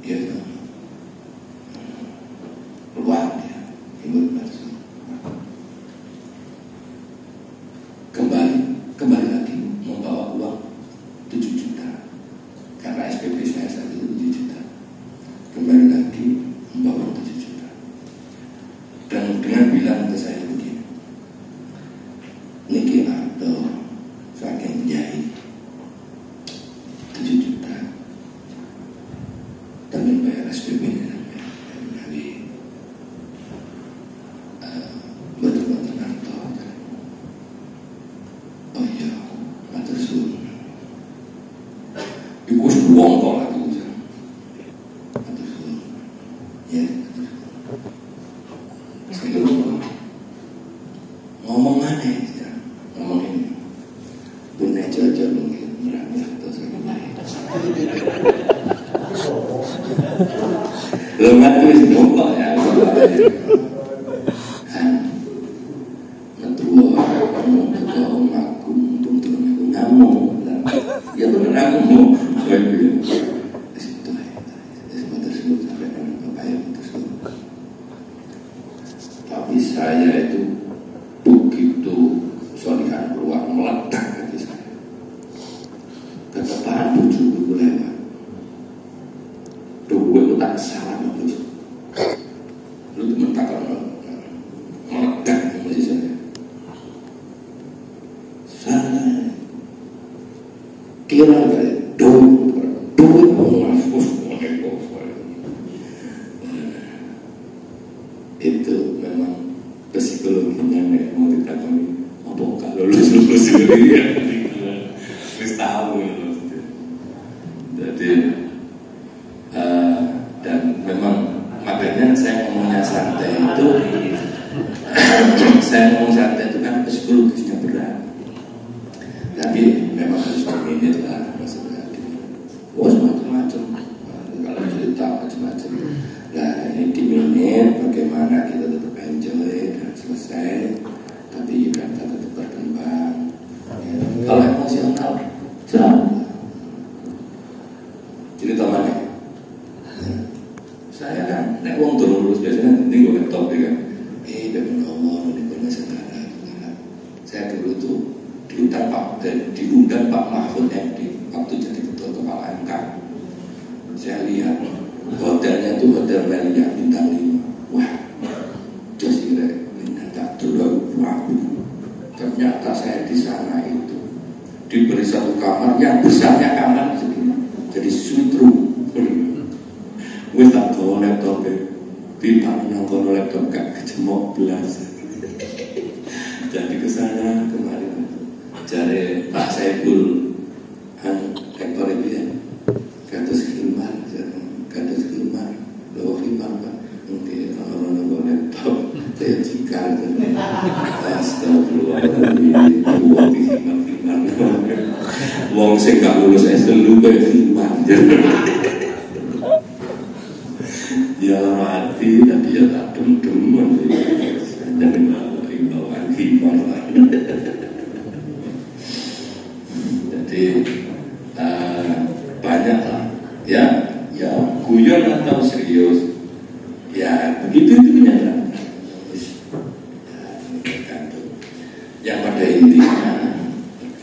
ya itu luar dia, ikut masuk. Kembali lagi membawa uang 7 juta, karena SPP saya saat itu 7 juta. Kembali lagi membawa 7 juta, dan dengan bilang ke saya begini, niki atau saking jahit 7 juta. Dan bayar SPP-nya dari betul-betul kantor. Oh iya, matur suwun. Iku suwung kok lagi ujar. Matur suwun. Ya. Saya ngomong aneh, ya. Ngomong ini. Punya jajan mungkin merah-merah atau sebagainya. Lemah itu sebuah ya. Mentua aku untuk ngamuk. Ya benar aku mau. Tapi saya itu begitu solihan keluar meledak hati saya. Ketepaan bujuk itu lewat. Gue itu tak salah itu. Lu itu mentakar meledak masih saya. Saya kira gak duit menghapus itu memang psikologinya mau ditakoni apa gak lulus ini ya wis tahu ya. Jadi dan memang makanya saya ngomongnya santai itu kan psikologisnya berat, tapi memang harus berminit lah maksudnya. Macam-macam kalau cerita macam-macam. Nah ini diminit bagaimana kita tetap enjoy dan selesai, tapi juga kita tetap berkembang. Ya. Kalau emosional jauh. Jadi temannya saya kan nek wong turun lulus biasanya penting gue top ya kan. Bagaimana Allah ini saudara. Saya dulu tuh diundang Pak Mahfud MD waktu jadi ketua kepala MK. Saya lihat hotelnya tuh hotel Melia bintang 5. Wah, just kira minta dulu aku. Ternyata saya di sana itu diberi satu kamar yang besarnya kamar segini. Jadi suite room. Wis tak gawa laptop pipa nangkono laptop gak kecemok belas. Jadi kesana kemarin cari Pak Saiful rektor itu ya, kados khimar, bawa khimar Pak, mungkin orang-orang bawa laptop, saya cikar, astagfirullahaladzim, bawa khimar, wong sing gak lulus S3 bawa khimar, ya mati, tapi ya tak dem-dem, dan bawaan khimar lah. Jadi banyak lah ya guyon atau serius ya begitu itunya yang pada intinya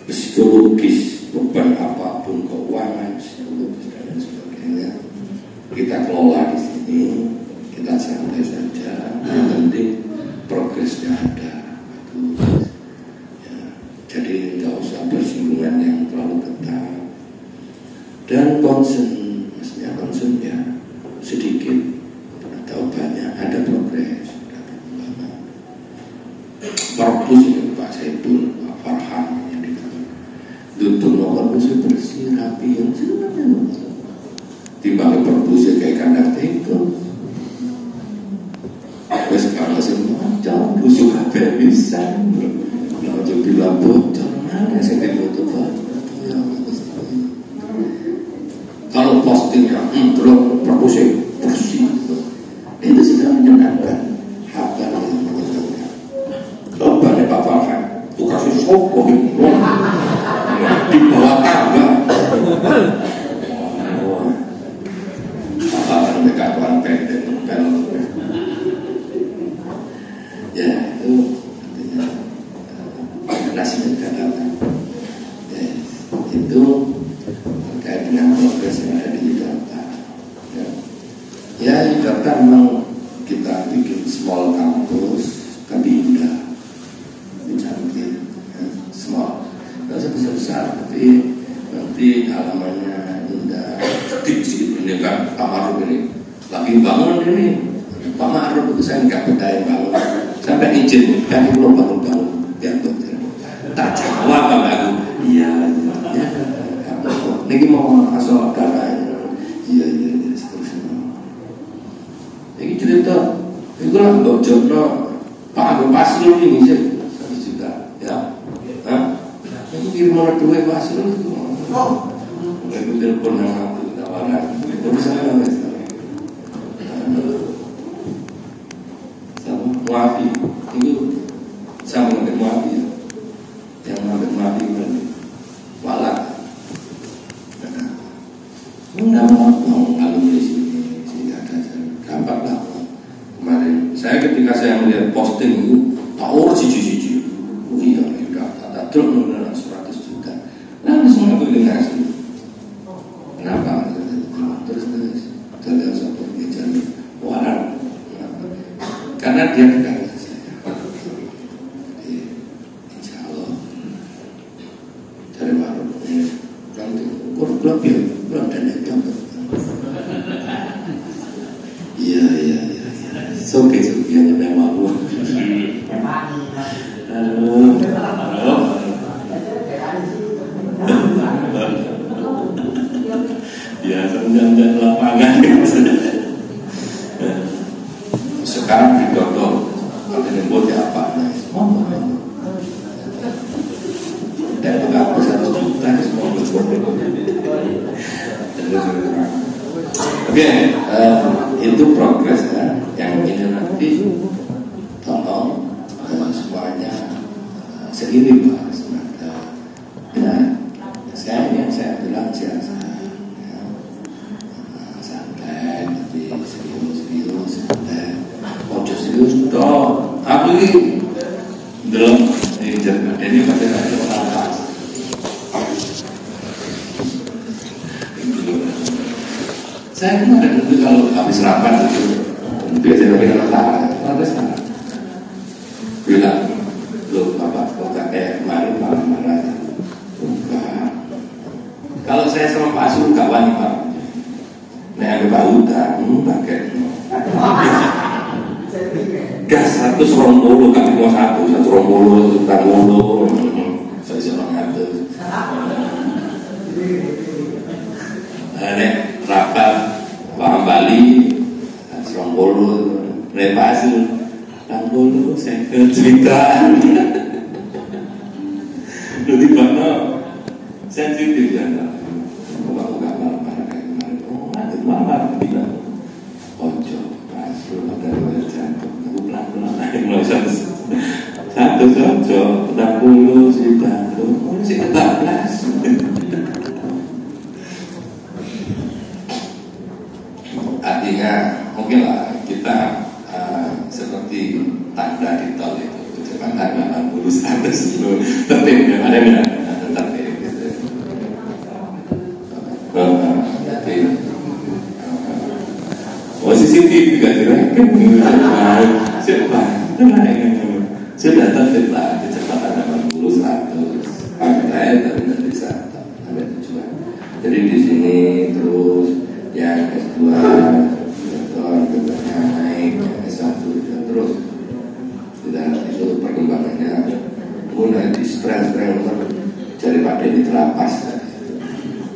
psikologis beban apapun keuangan psikologis dan sebagainya kita kelola di sini, kita santai saja, yang penting progresnya ada. Jadi tidak usah bersinggungan yang terlalu ketat dan concern, maksudnya concern ya sedikit atau banyak ada progres, ada perkembangan. Perpus itu Pak Saiful, Pak Farhan yang dikatakan tutup nomor perpus bersih rapi yang sebenarnya timbang perpus kayak kandang tikus. Wes kalau semua jauh busuk apa bisa. Kalau bilang bocor, mana saya foto ya, kalau postingnya belum perpusing bersih, itu sudah menyenangkan. Hafal yang menyenangkan. Coba nih Pak Farhan, tuh kasih soko di bawah tangga. Pak Farhan mereka tuan pendek, ya itu. Nasihat kata itu terkait dengan progres yang ada di Jakarta. Ya Jakarta memang kita bikin small campus, tapi indah, cantik, ya, small. Tidak usah besar-besar, tapi nanti halamannya indah. Sedikit ini kan Pak Ma'ruf ini lagi bangun ini. Pak Ma'ruf itu saya nggak percaya bangun, sampai izin kan belum bangun ya betul. Tak jawab sama aku. Iya. Ini mau asal darah. Iya seterusnya. Ini cerita. Itu lah bocor Pak Agus Pasrul ini sih 1 juta. Ya. Ini kirim orang duit Pasrul itu. Aku telepon sama aku tawaran. Itu saya sama Muafi. Itu sama dengan Muafi. Yang ngambil mati walak nggak mau alumni sini ada gampang lah. Kemarin saya ketika saya melihat posting itu tahu cici iya udah drone 100 juta langsung aku ngasih kenapa terus dari satu meja waran karena dia dekat Oke, yang udah malu. Ya, senjata lapangan. Sekarang didodol, kalau nyebut ya apa? Dan berapa 1 juta semua Oke, itu progres ya. Yang ini nanti tolong semuanya seiring Pak. Ya, saya bilang biasa, ya. Santai, tapi serius, santai. Ojo serius toh. Aku ini belum ini pada ada apa? Saya kemarin itu kalau habis rapat itu biasanya kita ada sana bilang loh Bapak kok kayak kemarin marah-marah enggak. Kalau saya sama Pak Sur gak wani Pak nah ada Pak Uda pakai gas 120 kali mau 120 saya seorang ngatur Nek rapat paham Bali Srombolo Repasu Srombolo saya cerita lu di mana sensitif ya kalau gambar ada mama bilang ojo masuk ada jantung aku pelan-pelan mulai satu ojo 40 si jantung si 14 artinya mungkin lah kita seperti tanda di tol itu kecepatan 80 100 dulu tertib yang ada tertib gitu. Posisi TV juga direkam siapa sudah tertib lah kecepatan 80 100 pakai tapi nanti sampai tujuan. Jadi di sini terus yang S2 dokter naik S1 dan terus sudah itu perkembangannya mulai di spreng cari Pak Denny terapas.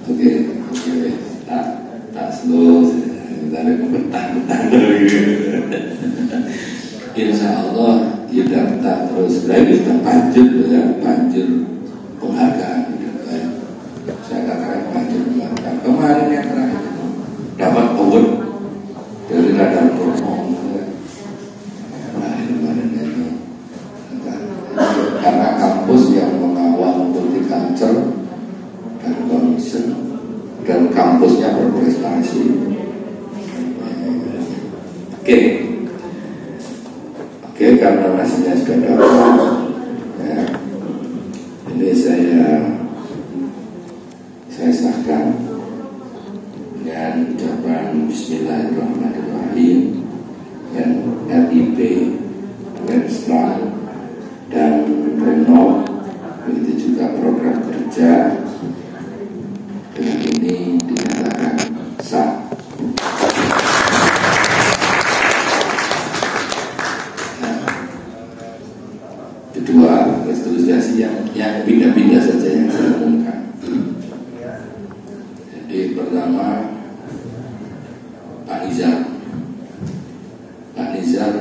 Oke, tak slow kita ada betah insya Allah kita terus lagi kita banjir penghargaan saya katakan banjir penghargaan kemarin yang terakhir dapat award dari radar Promo karena kampus yang mengawal multicultural dan concern dan kampusnya berprestasi. Oke, karena nasinya sudah dapat ya, ini saya sahkan dengan ucapan Bismillahirrahmanirrahim dan RIP Renstra dan Renov, begitu juga program kerja dengan ini dinyatakan sah. Kedua, restrukturisasi yang pindah-pindah saja yang saya umumkan. Jadi pertama Pak Nizar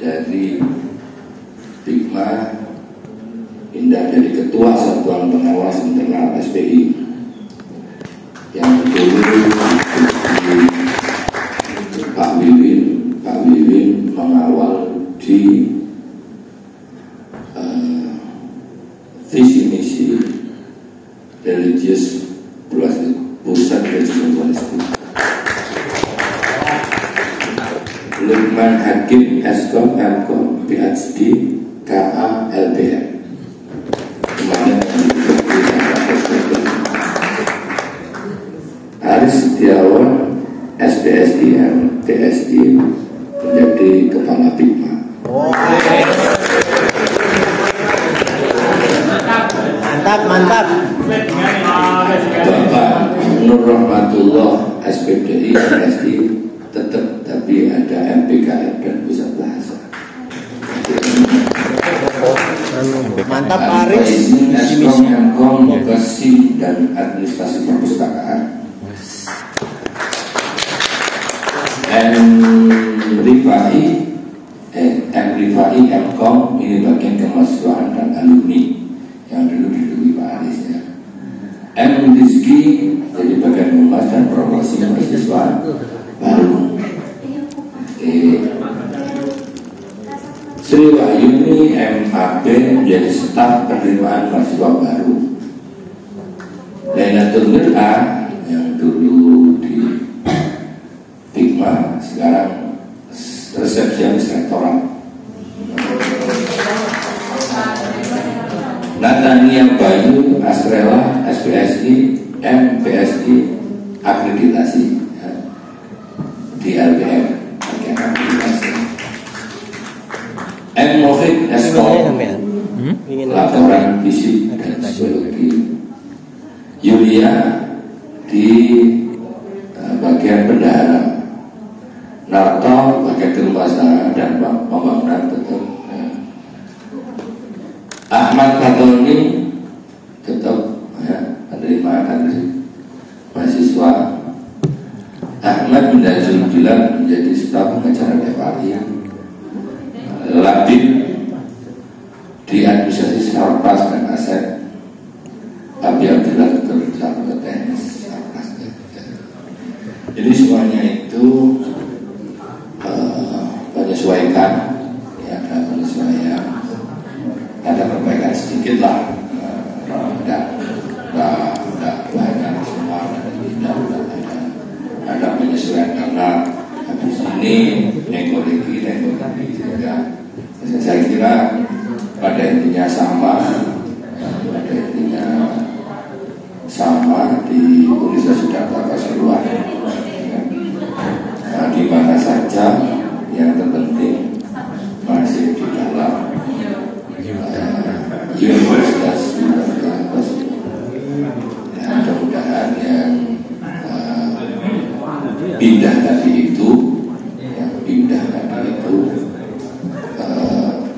dari Bigma pindah dari Ketua Satuan Pengawas Internal SPI yang dulu Pak Wiwin mengawal di visi misi religius pusat Religious Palestina. Lukman Hakim Eskom Mkom PhD KA LPM. Kemarin Aris Setiawan SPSI TSI menjadi Kepala Bigma. Mantap. Bapak Nur Rahmatullah SPDI SI tetap tapi ada MPKM dan pusat bahasa. Mantap Aris. Komunikasi dan administrasi perpustakaan. Rifai Mkom ini bagian kemahasiswaan dan alumni yang dulu diduduki Pak Aris ya. Rizki jadi bagian humas dan promosi mahasiswa baru. Sri Wahyuni MAB menjadi staf penerimaan mahasiswa baru. Lailatul Mir'ah yang dulu di Bigma sekarang resepsionis rektorat. Natania Bayu Astrela SPSI MPSI akreditasi ya, di LBM bagian akreditasi. Mohid Eskom laporan fisik dan psikologi. Yulia di bagian bendahara. Narto bagian kerumahan dan pembangunan betul. Ahmad Fatoni tetap menerima dari mahasiswa. Ahmad bin Najul Bilal menjadi staf pengacara DPRI, Labib di administrasi Sarpas dan Aset, Abi Abdullah Ketua TNS Sarpas. Jadi semuanya itu menyesuaikan, ya, ada penyesuaian, ada perbaikan sedikit lah, tidak banyak semua, ada penyesuaian karena habis ini nego-legi sehingga saya kira pada intinya sama di Universitas Data Pasuruan, nah, di mana saja yang terpenting masih di dalam Universitas Data Pasuruan. Ya, mudah-mudahan yang pindah tadi itu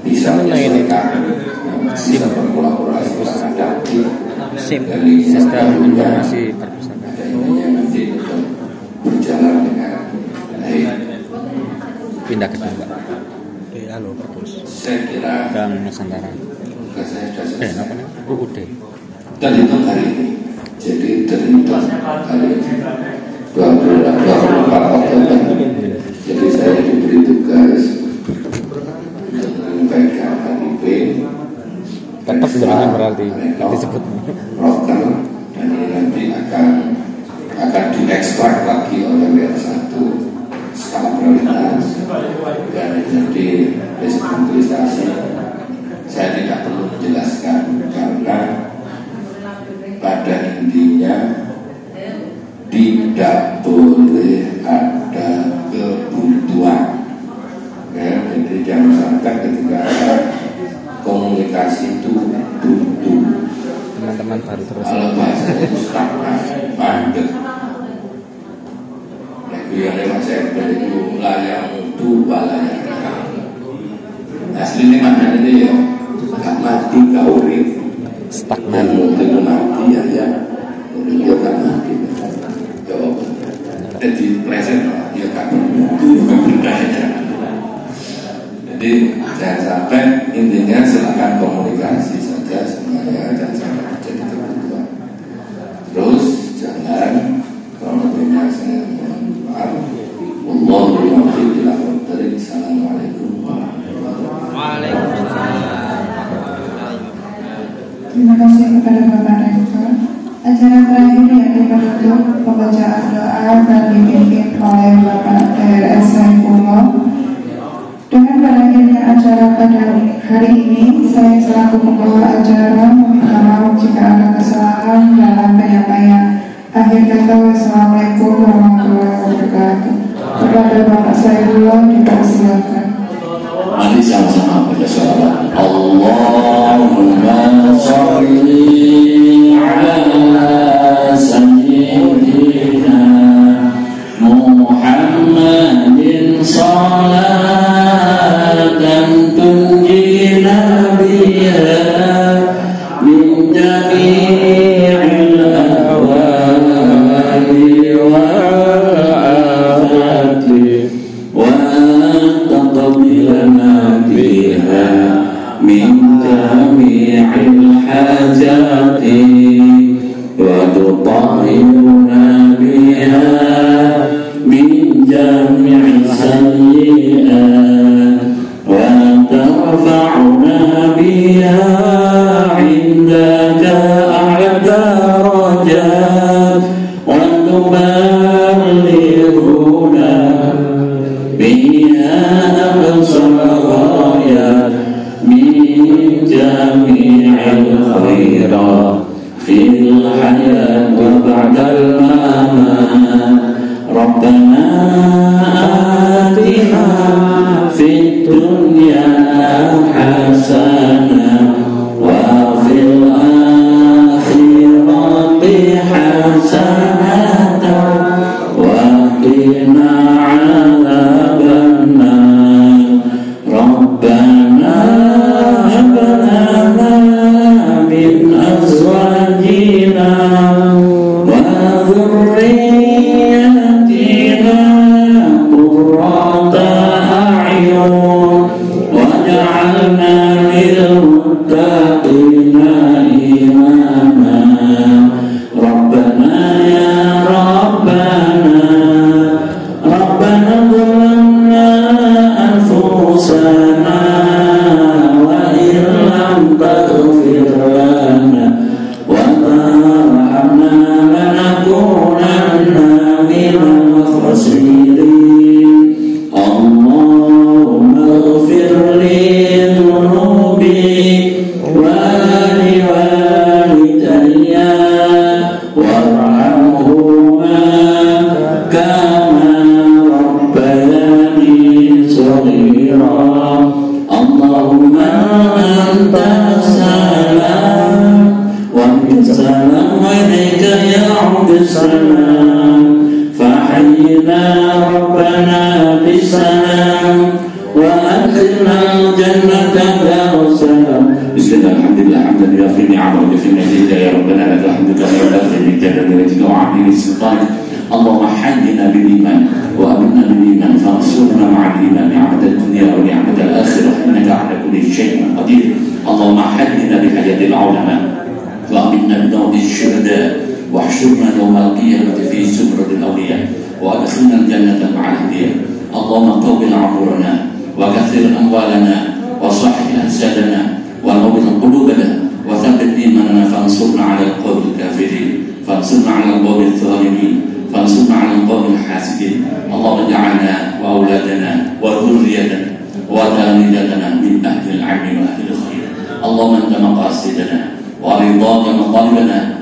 bisa menyesuaikan, bisa berkolaborasi terhadap sistem informasi perpustakaan. adanya nanti untuk berjalan dengan baik. Pindah ke tempat. Saya kira Gang Nusantara. tugas saya sudah selesai. Apa namanya? UUD. Terhitung hari ini. Jadi terhitung hari ini 24 Oktober. Jadi saya diberi tugas untuk menyampaikan HIP. Tetap sebenarnya berarti disebut Rocker, dan ini nanti akan diekstrak lagi oleh WR1 skala prioritas dan jadi restrukturisasi. Saya tidak perlu menjelaskan karena pada intinya tidak boleh ada kebutuhan, ya, jadi jangan sampai ketika komunikasi itu buntu. teman-teman baru terus. Kalau bahasanya itu stagnan, mandek. Yang lewat saya itu layang itu balayang. Aslinya mana ini ya? Gak mati, gak urip. Stagnan. Itu mati ya. Dia gak mati. Jawab. Jadi present ya gak berdaya. Jadi jangan sampai, intinya silakan komunikasi saja semuanya, jangan sampai jadi kebutuhan. Terus jangan kalau punya saya mohon maaf. Wallahul muwaffiq ila aqwamit thoriq. Assalamualaikum warahmatullahi wabarakatuh. Terima kasih kepada Bapak Rektor. Acara terakhir yakni penutup pembacaan doa dan dipimpin oleh Bapak DRS Saifullah. Dengan berakhirnya acara pada hari ini, saya selaku pembawa acara meminta maaf jika ada kesalahan dalam penyampaian. Akhir kata, wassalamualaikum warahmatullahi wabarakatuh. Kepada Bapak Saifullah dipersilakan. Mari sama-sama baca sholawat. Allahumma sholli ala sayyidina Muhammadin salatan tunjina biha min jami'il ahwali wal afati wa taqabbilana biha min jami'il hajati wa tutahhirna biha min jami'is sayyi'at wa tarfa'una biha 'indaka a'la darajat wa tuballighuna biha aqsal ghayat min jami'il khairat fil hayat wa ba'dal mamat. Rabbana atina fid dunya hasanah wa fil akhirati hasanah wa qina 'adzabannar. Rabbana hab lana min azwajina السلام عليك يا عبد السلام فحينا ربنا بالسلام وأدخلنا الجنة دار السلام. بسم الله الحمد لله حمدا يوافي نعمه ويكفي مزيدا يا ربنا لك الحمد كما ينبغي من جلال وجهك وعظيم سلطانك. اللهم حينا بالإيمان وأمنا بالإيمان فانصرنا مع الإيمان نعمة الدنيا ونعمة الآخرة إنك على كل شيء قدير. اللهم حينا بحياة العلماء وأمنا بموت الشهداء واحشرنا يوم القيامة في زمرة الأولياء وأدخلنا الجنة مع الأنبياء. اللهم طول عمرنا وكثر أموالنا وصحح أجسادنا ونور قلوبنا وثبت إيماننا فانصرنا على القوم الكافرين فانصرنا على القوم الظالمين فانصرنا على القوم الحاسدين. اللهم اجعلنا وأولادنا وذريتنا وتلاميذنا من أهل العلم وأهل الخير. اللهم أنت مقاصدنا ورضاك مطالبنا